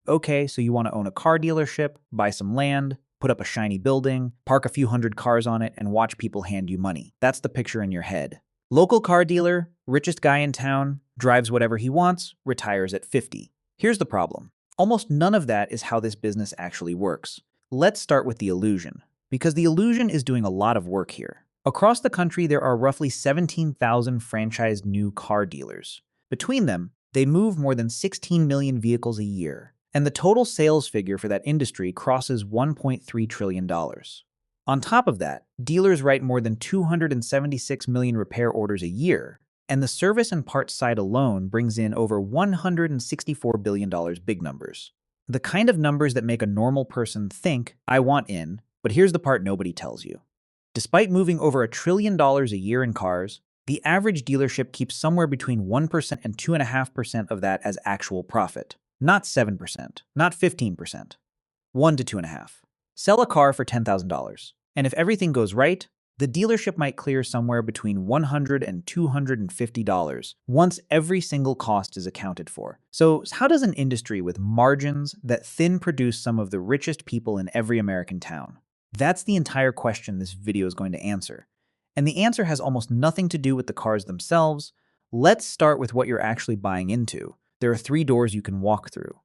Okay, so you want to own a car dealership, buy some land, put up a shiny building, park a few hundred cars on it, and watch people hand you money. That's the picture in your head. Local car dealer, richest guy in town, drives whatever he wants, retires at 50. Here's the problem. Almost none of that is how this business actually works. Let's start with the illusion, because the illusion is doing a lot of work here. Across the country, there are roughly 17,000 franchised new car dealers. Between them, they move more than 16 million vehicles a year, and the total sales figure for that industry crosses $1.3 trillion. On top of that, dealers write more than 276 million repair orders a year, and the service and parts side alone brings in over $164 billion, big numbers. The kind of numbers that make a normal person think, I want in, but here's the part nobody tells you. Despite moving over $1 trillion a year in cars, the average dealership keeps somewhere between 1% and 2.5% of that as actual profit. Not 7%, not 15%. 1 to 2.5. Sell a car for $10,000. And if everything goes right, the dealership might clear somewhere between $100 and $250 once every single cost is accounted for. So how does an industry with margins that thin produce some of the richest people in every American town? That's the entire question this video is going to answer. And the answer has almost nothing to do with the cars themselves. Let's start with what you're actually buying into. There are 3 doors you can walk through: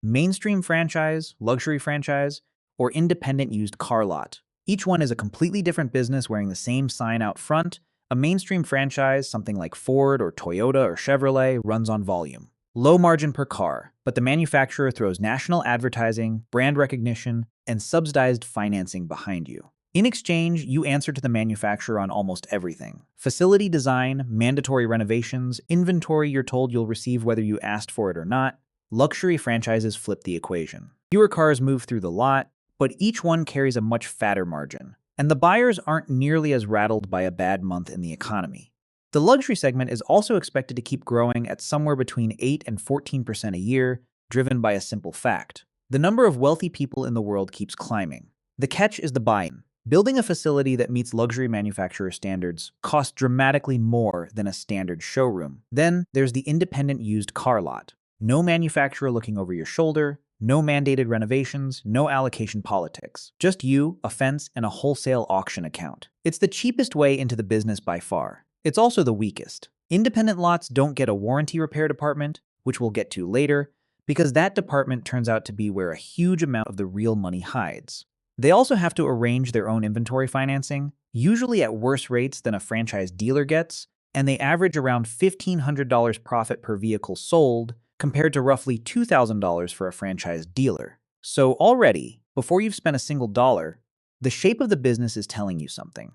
mainstream franchise, luxury franchise, or independent used car lot. Each one is a completely different business wearing the same sign out front. A mainstream franchise, something like Ford or Toyota or Chevrolet, runs on volume. Low margin per car, but the manufacturer throws national advertising, brand recognition, and subsidized financing behind you. In exchange, you answer to the manufacturer on almost everything. Facility design, mandatory renovations, inventory you're told you'll receive whether you asked for it or not. Luxury franchises flip the equation. Fewer cars move through the lot, but each one carries a much fatter margin, and the buyers aren't nearly as rattled by a bad month in the economy. The luxury segment is also expected to keep growing at somewhere between 8 and 14% a year, driven by a simple fact. The number of wealthy people in the world keeps climbing. The catch is the buy-in. Building a facility that meets luxury manufacturer standards costs dramatically more than a standard showroom. Then there's the independent used car lot. No manufacturer looking over your shoulder, no mandated renovations, no allocation politics. Just you, a fence, and a wholesale auction account. It's the cheapest way into the business by far. It's also the weakest. Independent lots don't get a warranty repair department, which we'll get to later, because that department turns out to be where a huge amount of the real money hides. They also have to arrange their own inventory financing, usually at worse rates than a franchise dealer gets, and they average around $1,500 profit per vehicle sold, compared to roughly $2,000 for a franchise dealer. So already, before you've spent a single dollar, the shape of the business is telling you something.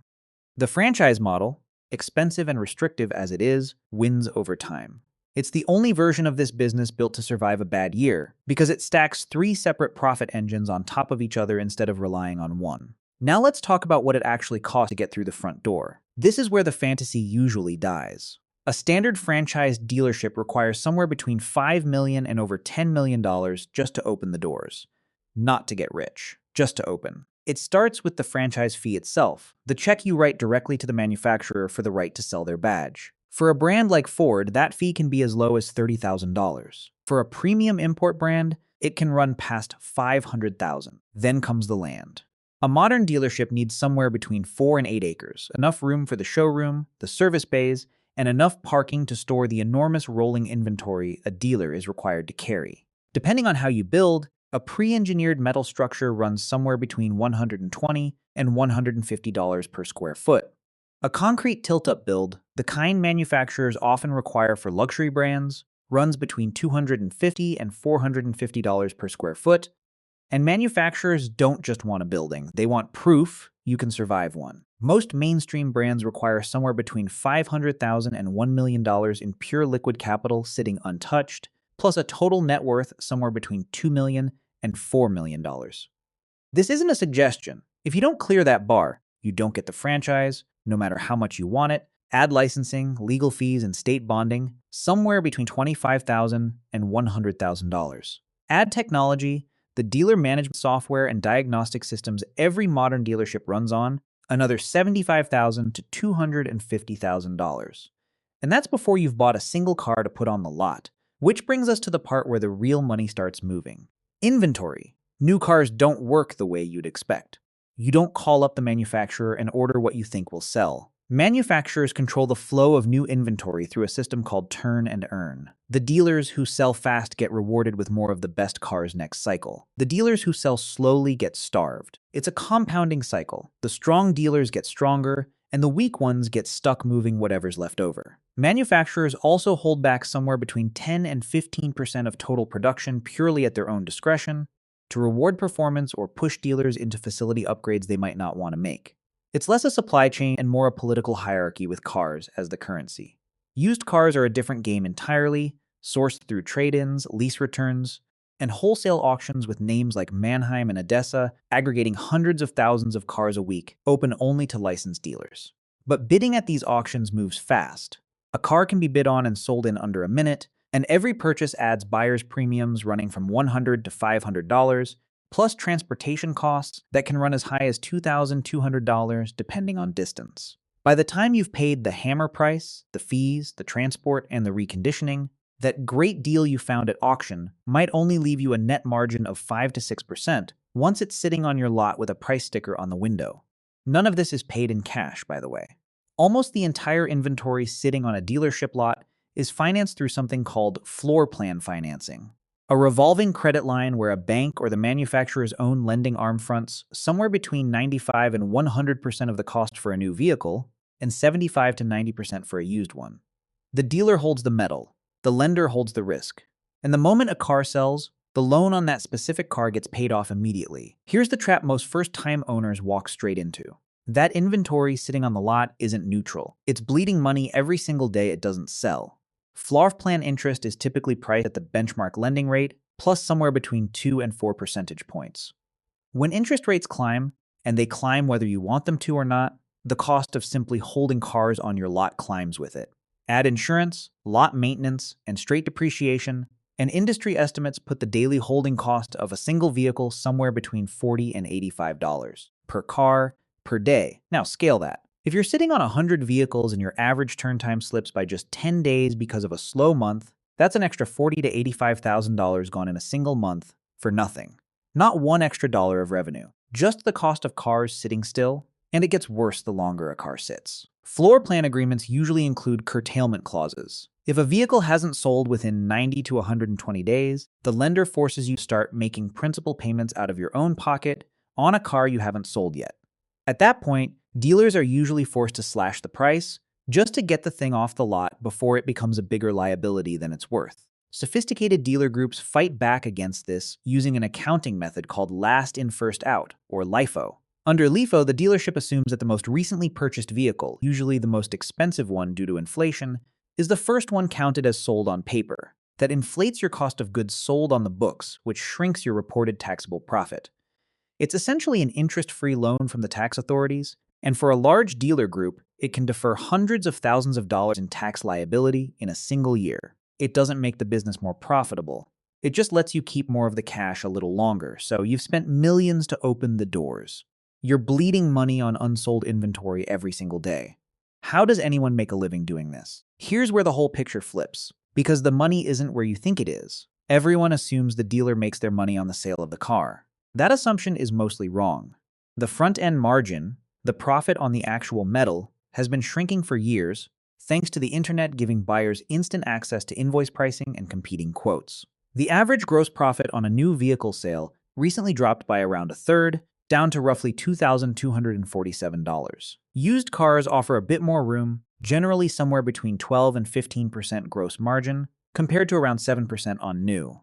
The franchise model, expensive and restrictive as it is, wins over time. It's the only version of this business built to survive a bad year, because it stacks 3 separate profit engines on top of each other instead of relying on one. Now let's talk about what it actually costs to get through the front door. This is where the fantasy usually dies. A standard franchise dealership requires somewhere between $5 million and over $10 million just to open the doors. Not to get rich, just to open. It starts with the franchise fee itself, the check you write directly to the manufacturer for the right to sell their badge. For a brand like Ford, that fee can be as low as $30,000. For a premium import brand, it can run past $500,000. Then comes the land. A modern dealership needs somewhere between 4 and 8 acres, enough room for the showroom, the service bays, and enough parking to store the enormous rolling inventory a dealer is required to carry. Depending on how you build, a pre-engineered metal structure runs somewhere between $120 and $150 per square foot. A concrete tilt-up build, the kind manufacturers often require for luxury brands, runs between $250 and $450 per square foot, and manufacturers don't just want a building, they want proof you can survive one. Most mainstream brands require somewhere between $500,000 and $1 million in pure liquid capital sitting untouched, plus a total net worth somewhere between $2 million and $4 million. This isn't a suggestion. If you don't clear that bar, you don't get the franchise, no matter how much you want it. Add licensing, legal fees, and state bonding, somewhere between $25,000 and $100,000. Add technology, the dealer management software and diagnostic systems every modern dealership runs on, another $75,000 to $250,000. And that's before you've bought a single car to put on the lot, Which brings us to the part where the real money starts moving. Inventory. New cars don't work the way you'd expect. You don't call up the manufacturer and order what you think will sell. Manufacturers control the flow of new inventory through a system called turn and earn. The dealers who sell fast get rewarded with more of the best cars next cycle. The dealers who sell slowly get starved. It's a compounding cycle. The strong dealers get stronger, and the weak ones get stuck moving whatever's left over. Manufacturers also hold back somewhere between 10 and 15% of total production purely at their own discretion to reward performance or push dealers into facility upgrades they might not want to make. It's less a supply chain and more a political hierarchy with cars as the currency. Used cars are a different game entirely, sourced through trade-ins, lease returns, and wholesale auctions with names like Mannheim and Odessa, aggregating hundreds of thousands of cars a week, open only to licensed dealers. But bidding at these auctions moves fast. A car can be bid on and sold in under a minute, and every purchase adds buyer's premiums running from $100 to $500, plus transportation costs that can run as high as $2,200 depending on distance. By the time you've paid the hammer price, the fees, the transport, and the reconditioning, that great deal you found at auction might only leave you a net margin of 5 to 6% once it's sitting on your lot with a price sticker on the window. None of this is paid in cash, by the way. Almost the entire inventory sitting on a dealership lot is financed through something called floor plan financing, a revolving credit line where a bank or the manufacturer's own lending arm fronts somewhere between 95 and 100% of the cost for a new vehicle and 75 to 90% for a used one. The dealer holds the metal, the lender holds the risk, and the moment a car sells, the loan on that specific car gets paid off immediately. Here's the trap most first-time owners walk straight into. That inventory sitting on the lot isn't neutral. It's bleeding money every single day it doesn't sell. Floor plan interest is typically priced at the benchmark lending rate, plus somewhere between 2 and 4 percentage points. When interest rates climb, and they climb whether you want them to or not, the cost of simply holding cars on your lot climbs with it. Add insurance, lot maintenance, and straight depreciation, and industry estimates put the daily holding cost of a single vehicle somewhere between $40 and $85 per car, per day. Now scale that. If you're sitting on 100 vehicles and your average turn time slips by just 10 days because of a slow month, that's an extra $40,000 to $85,000 gone in a single month for nothing. Not one extra dollar of revenue, just the cost of cars sitting still, and it gets worse the longer a car sits. Floor plan agreements usually include curtailment clauses. If a vehicle hasn't sold within 90 to 120 days, the lender forces you to start making principal payments out of your own pocket on a car you haven't sold yet. At that point, dealers are usually forced to slash the price just to get the thing off the lot before it becomes a bigger liability than it's worth. Sophisticated dealer groups fight back against this using an accounting method called last in first out, or LIFO. Under LIFO, the dealership assumes that the most recently purchased vehicle, usually the most expensive one due to inflation, is the first one counted as sold on paper. That inflates your cost of goods sold on the books, which shrinks your reported taxable profit. It's essentially an interest-free loan from the tax authorities, and for a large dealer group, it can defer hundreds of thousands of dollars in tax liability in a single year. It doesn't make the business more profitable. It just lets you keep more of the cash a little longer, so you've spent millions to open the doors. You're bleeding money on unsold inventory every single day. How does anyone make a living doing this? Here's where the whole picture flips. Because the money isn't where you think it is. Everyone assumes the dealer makes their money on the sale of the car. That assumption is mostly wrong. The front-end margin, the profit on the actual metal, has been shrinking for years, thanks to the internet giving buyers instant access to invoice pricing and competing quotes. The average gross profit on a new vehicle sale recently dropped by around a third, down to roughly $2,247. Used cars offer a bit more room, generally somewhere between 12 and 15% gross margin, compared to around 7% on new.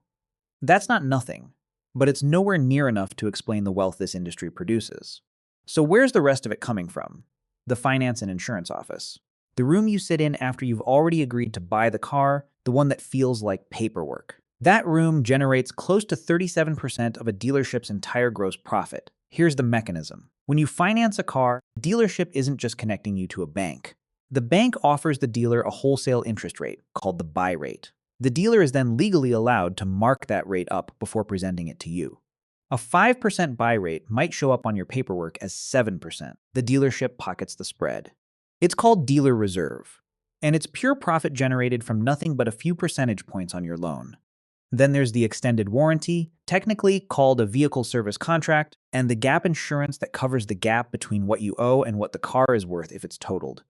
That's not nothing, but it's nowhere near enough to explain the wealth this industry produces. So where's the rest of it coming from? The finance and insurance office. The room you sit in after you've already agreed to buy the car, the one that feels like paperwork. That room generates close to 37% of a dealership's entire gross profit. Here's the mechanism. When you finance a car, the dealership isn't just connecting you to a bank. The bank offers the dealer a wholesale interest rate, called the buy rate. The dealer is then legally allowed to mark that rate up before presenting it to you. A 5% buy rate might show up on your paperwork as 7%. The dealership pockets the spread. It's called dealer reserve. and it's pure profit generated from nothing but a few percentage points on your loan. Then there's the extended warranty, technically called a vehicle service contract, and the gap insurance that covers the gap between what you owe and what the car is worth if it's totaled.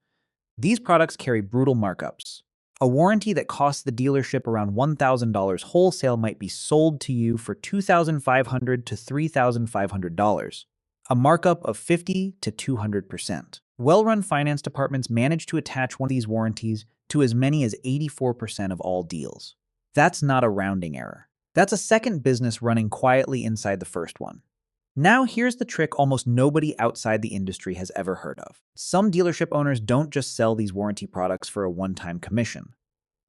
These products carry brutal markups. A warranty that costs the dealership around $1,000 wholesale might be sold to you for $2,500 to $3,500, a markup of 50 to 200%. Well-run finance departments manage to attach one of these warranties to as many as 84% of all deals. That's not a rounding error. That's a second business running quietly inside the first one. Now here's the trick almost nobody outside the industry has ever heard of. Some dealership owners don't just sell these warranty products for a one-time commission.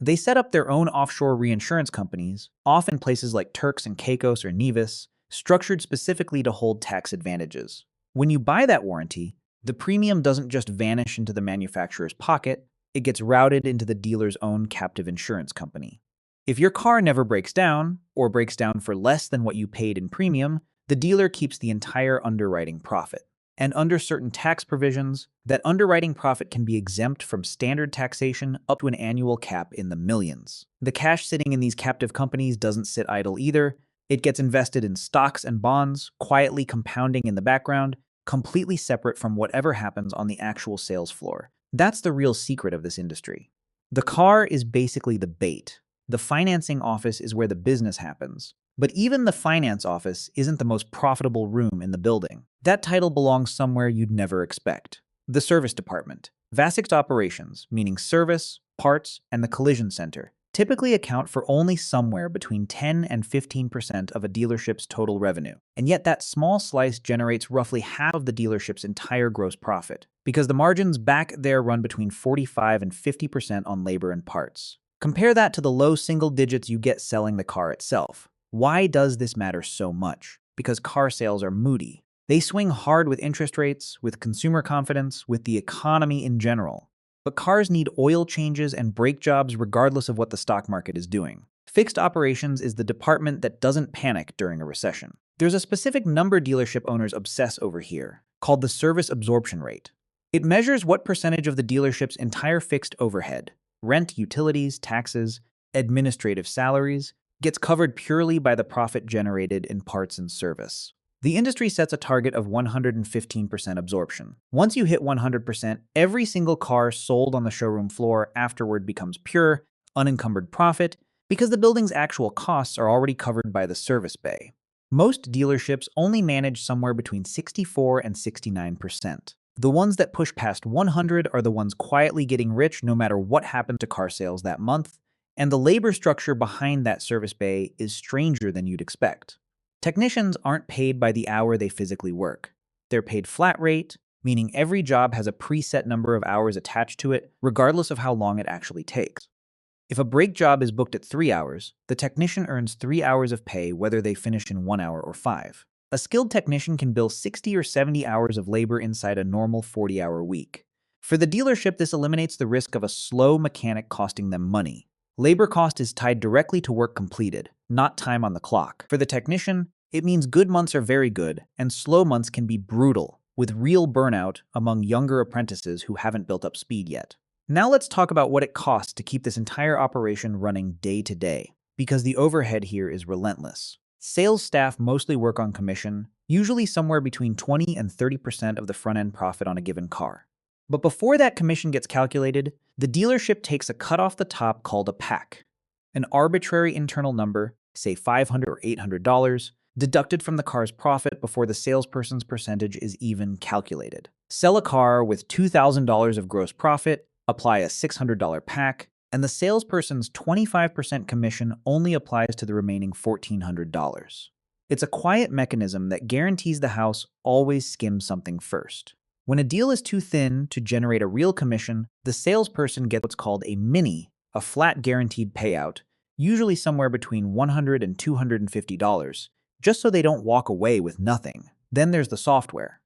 They set up their own offshore reinsurance companies, often places like Turks and Caicos or Nevis, structured specifically to hold tax advantages. When you buy that warranty, the premium doesn't just vanish into the manufacturer's pocket, it gets routed into the dealer's own captive insurance company. If your car never breaks down, or breaks down for less than what you paid in premium, the dealer keeps the entire underwriting profit. And under certain tax provisions, that underwriting profit can be exempt from standard taxation up to an annual cap in the millions. The cash sitting in these captive companies doesn't sit idle either. It gets invested in stocks and bonds, quietly compounding in the background, completely separate from whatever happens on the actual sales floor. That's the real secret of this industry. The car is basically the bait. The financing office is where the business happens. But even the finance office isn't the most profitable room in the building. That title belongs somewhere you'd never expect. The service department. Vast operations, meaning service, parts, and the collision center, typically account for only somewhere between 10 and 15% of a dealership's total revenue. And yet that small slice generates roughly half of the dealership's entire gross profit, because the margins back there run between 45 and 50% on labor and parts. Compare that to the low single digits you get selling the car itself. Why does this matter so much? Because car sales are moody. They swing hard with interest rates, with consumer confidence, with the economy in general. But cars need oil changes and brake jobs regardless of what the stock market is doing. Fixed operations is the department that doesn't panic during a recession. There's a specific number dealership owners obsess over here, called the service absorption rate. It measures what percentage of the dealership's entire fixed overhead, rent, utilities, taxes, administrative salaries, gets covered purely by the profit generated in parts and service. The industry sets a target of 115% absorption. Once you hit 100%, every single car sold on the showroom floor afterward becomes pure, unencumbered profit because the building's actual costs are already covered by the service bay. Most dealerships only manage somewhere between 64 and 69%. The ones that push past 100 are the ones quietly getting rich no matter what happened to car sales that month, and the labor structure behind that service bay is stranger than you'd expect. Technicians aren't paid by the hour they physically work. They're paid flat rate, meaning every job has a preset number of hours attached to it, regardless of how long it actually takes. If a brake job is booked at 3 hours, the technician earns 3 hours of pay whether they finish in 1 hour or 5. A skilled technician can bill 60 or 70 hours of labor inside a normal 40-hour week. For the dealership, this eliminates the risk of a slow mechanic costing them money. Labor cost is tied directly to work completed, not time on the clock. For the technician, it means good months are very good, and slow months can be brutal, with real burnout among younger apprentices who haven't built up speed yet. Now let's talk about what it costs to keep this entire operation running day to day, because the overhead here is relentless. Sales staff mostly work on commission, usually somewhere between 20 and 30% of the front-end profit on a given car. But before that commission gets calculated, the dealership takes a cut off the top called a pack, an arbitrary internal number, say $500 or $800, deducted from the car's profit before the salesperson's percentage is even calculated. Sell a car with $2,000 of gross profit, apply a $600 pack, and the salesperson's 25% commission only applies to the remaining $1,400. It's a quiet mechanism that guarantees the house always skims something first. When a deal is too thin to generate a real commission, the salesperson gets what's called a mini, a flat guaranteed payout, usually somewhere between $100 and $250, just so they don't walk away with nothing. Then there's the software.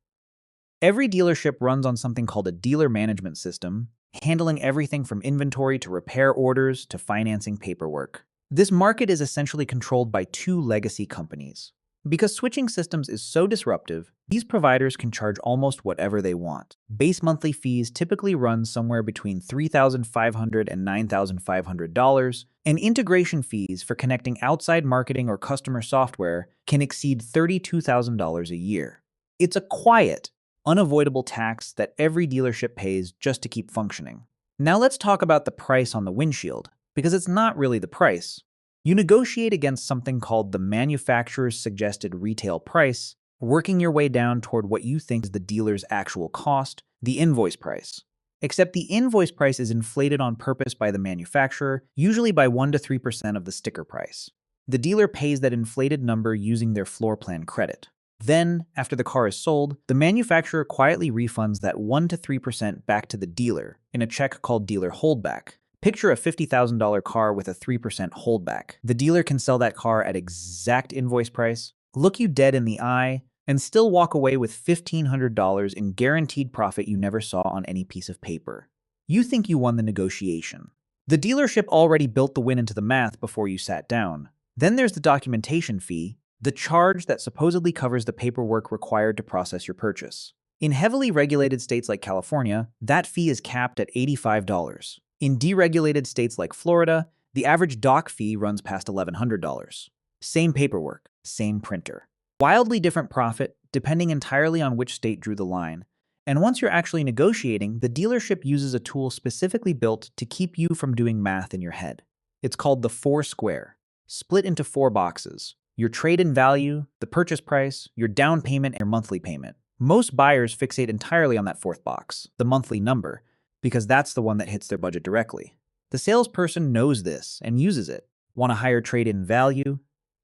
Every dealership runs on something called a dealer management system, handling everything from inventory to repair orders to financing paperwork. This market is essentially controlled by two legacy companies. Because switching systems is so disruptive, these providers can charge almost whatever they want. Base monthly fees typically run somewhere between $3,500 and $9,500, and integration fees for connecting outside marketing or customer software can exceed $32,000 a year. It's a quiet, unavoidable tax that every dealership pays just to keep functioning. Now let's talk about the price on the windshield, because it's not really the price. You negotiate against something called the manufacturer's suggested retail price, working your way down toward what you think is the dealer's actual cost, the invoice price. Except the invoice price is inflated on purpose by the manufacturer, usually by 1 to 3% of the sticker price. The dealer pays that inflated number using their floor plan credit. Then, after the car is sold, the manufacturer quietly refunds that 1 to 3% back to the dealer in a check called dealer holdback. Picture a $50,000 car with a 3% holdback. The dealer can sell that car at exact invoice price, look you dead in the eye, and still walk away with $1,500 in guaranteed profit you never saw on any piece of paper. You think you won the negotiation. The dealership already built the win into the math before you sat down. Then there's the documentation fee, the charge that supposedly covers the paperwork required to process your purchase. In heavily regulated states like California, that fee is capped at $85. In deregulated states like Florida, the average doc fee runs past $1,100. Same paperwork, same printer. Wildly different profit, depending entirely on which state drew the line. And once you're actually negotiating, the dealership uses a tool specifically built to keep you from doing math in your head. It's called the 4 square, split into 4 boxes. Your trade-in value, the purchase price, your down payment, and your monthly payment. Most buyers fixate entirely on that 4th box, the monthly number, because that's the one that hits their budget directly. The salesperson knows this and uses it. Want a higher trade-in value?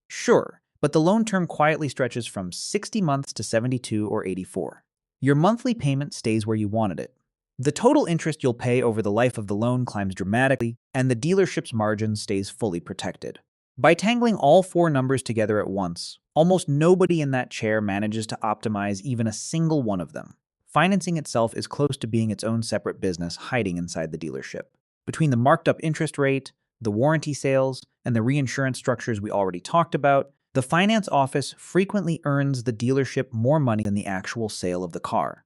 Sure, but the loan term quietly stretches from 60 months to 72 or 84. Your monthly payment stays where you wanted it. The total interest you'll pay over the life of the loan climbs dramatically, and the dealership's margin stays fully protected. By tangling all 4 numbers together at once, almost nobody in that chair manages to optimize even a single one of them. Financing itself is close to being its own separate business hiding inside the dealership. Between the marked up interest rate, the warranty sales, and the reinsurance structures we already talked about, the finance office frequently earns the dealership more money than the actual sale of the car.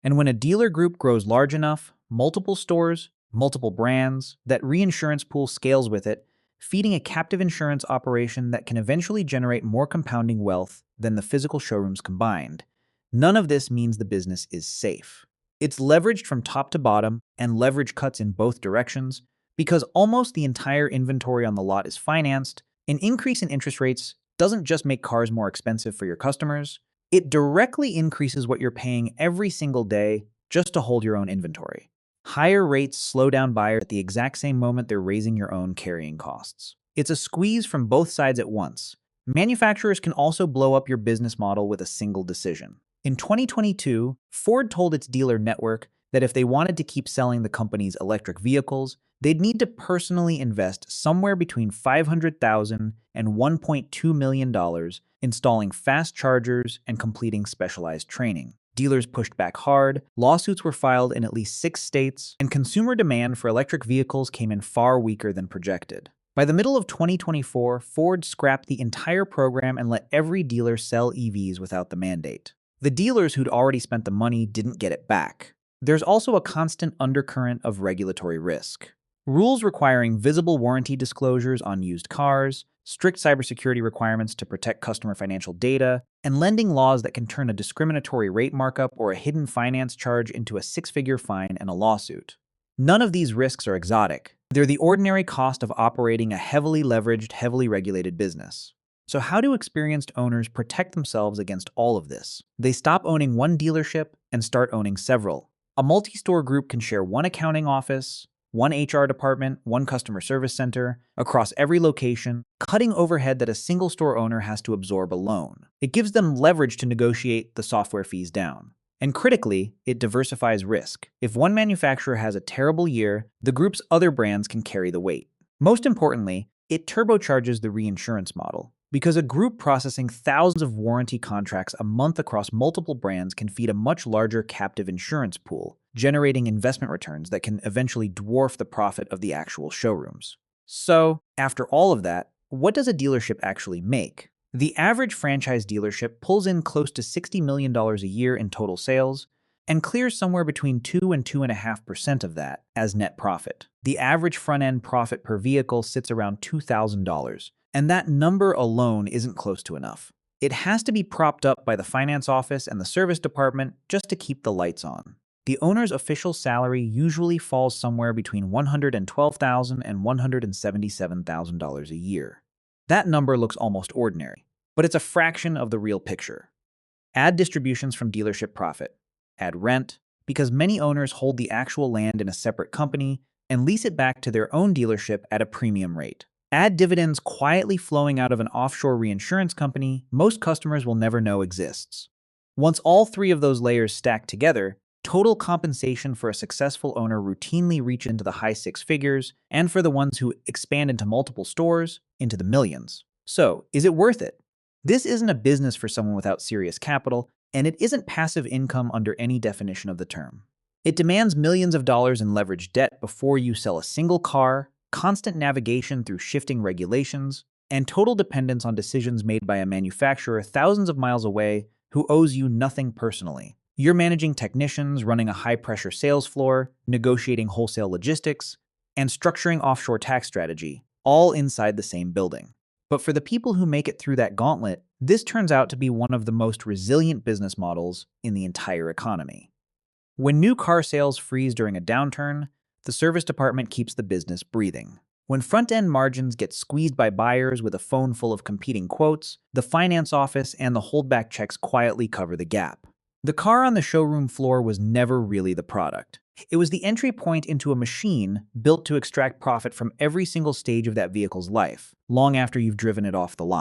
And when a dealer group grows large enough, multiple stores, multiple brands, that reinsurance pool scales with it, feeding a captive insurance operation that can eventually generate more compounding wealth than the physical showrooms combined. None of this means the business is safe. It's leveraged from top to bottom, and leverage cuts in both directions, because almost the entire inventory on the lot is financed. An increase in interest rates doesn't just make cars more expensive for your customers, it directly increases what you're paying every single day just to hold your own inventory. Higher rates slow down buyers at the exact same moment they're raising your own carrying costs. It's a squeeze from both sides at once. Manufacturers can also blow up your business model with a single decision. In 2022, Ford told its dealer network that if they wanted to keep selling the company's electric vehicles, they'd need to personally invest somewhere between $500,000 and $1.2 million installing fast chargers and completing specialized training. Dealers pushed back hard, lawsuits were filed in at least 6 states, and consumer demand for electric vehicles came in far weaker than projected. By the middle of 2024, Ford scrapped the entire program and let every dealer sell EVs without the mandate. The dealers who'd already spent the money didn't get it back. There's also a constant undercurrent of regulatory risk. Rules requiring visible warranty disclosures on used cars, strict cybersecurity requirements to protect customer financial data, and lending laws that can turn a discriminatory rate markup or a hidden finance charge into a 6-figure fine and a lawsuit. None of these risks are exotic. They're the ordinary cost of operating a heavily leveraged, heavily regulated business. So how do experienced owners protect themselves against all of this? They stop owning one dealership and start owning several. A multi-store group can share one accounting office, one HR department, one customer service center, across every location, cutting overhead that a single store owner has to absorb alone. It gives them leverage to negotiate the software fees down. And critically, it diversifies risk. If one manufacturer has a terrible year, the group's other brands can carry the weight. Most importantly, it turbocharges the reinsurance model. Because a group processing thousands of warranty contracts a month across multiple brands can feed a much larger captive insurance pool, generating investment returns that can eventually dwarf the profit of the actual showrooms. So, after all of that, what does a dealership actually make? The average franchise dealership pulls in close to $60 million a year in total sales and clears somewhere between 2 and 2.5% of that as net profit. The average front-end profit per vehicle sits around $2,000, and that number alone isn't close to enough. It has to be propped up by the finance office and the service department just to keep the lights on. The owner's official salary usually falls somewhere between $112,000 and $177,000 a year. That number looks almost ordinary, but it's a fraction of the real picture. Add distributions from dealership profit. Add rent, because many owners hold the actual land in a separate company and lease it back to their own dealership at a premium rate. Add dividends quietly flowing out of an offshore reinsurance company most customers will never know exists. Once all three of those layers stack together, total compensation for a successful owner routinely reach into the high six figures, and for the ones who expand into multiple stores, into the millions. So, is it worth it? This isn't a business for someone without serious capital, and it isn't passive income under any definition of the term. It demands millions of dollars in leveraged debt before you sell a single car, constant navigation through shifting regulations, and total dependence on decisions made by a manufacturer thousands of miles away who owes you nothing personally. You're managing technicians, running a high-pressure sales floor, negotiating wholesale logistics, and structuring offshore tax strategy, all inside the same building. But for the people who make it through that gauntlet, this turns out to be one of the most resilient business models in the entire economy. When new car sales freeze during a downturn, the service department keeps the business breathing. When front-end margins get squeezed by buyers with a phone full of competing quotes, the finance office and the holdback checks quietly cover the gap. The car on the showroom floor was never really the product. It was the entry point into a machine built to extract profit from every single stage of that vehicle's life, long after you've driven it off the lot.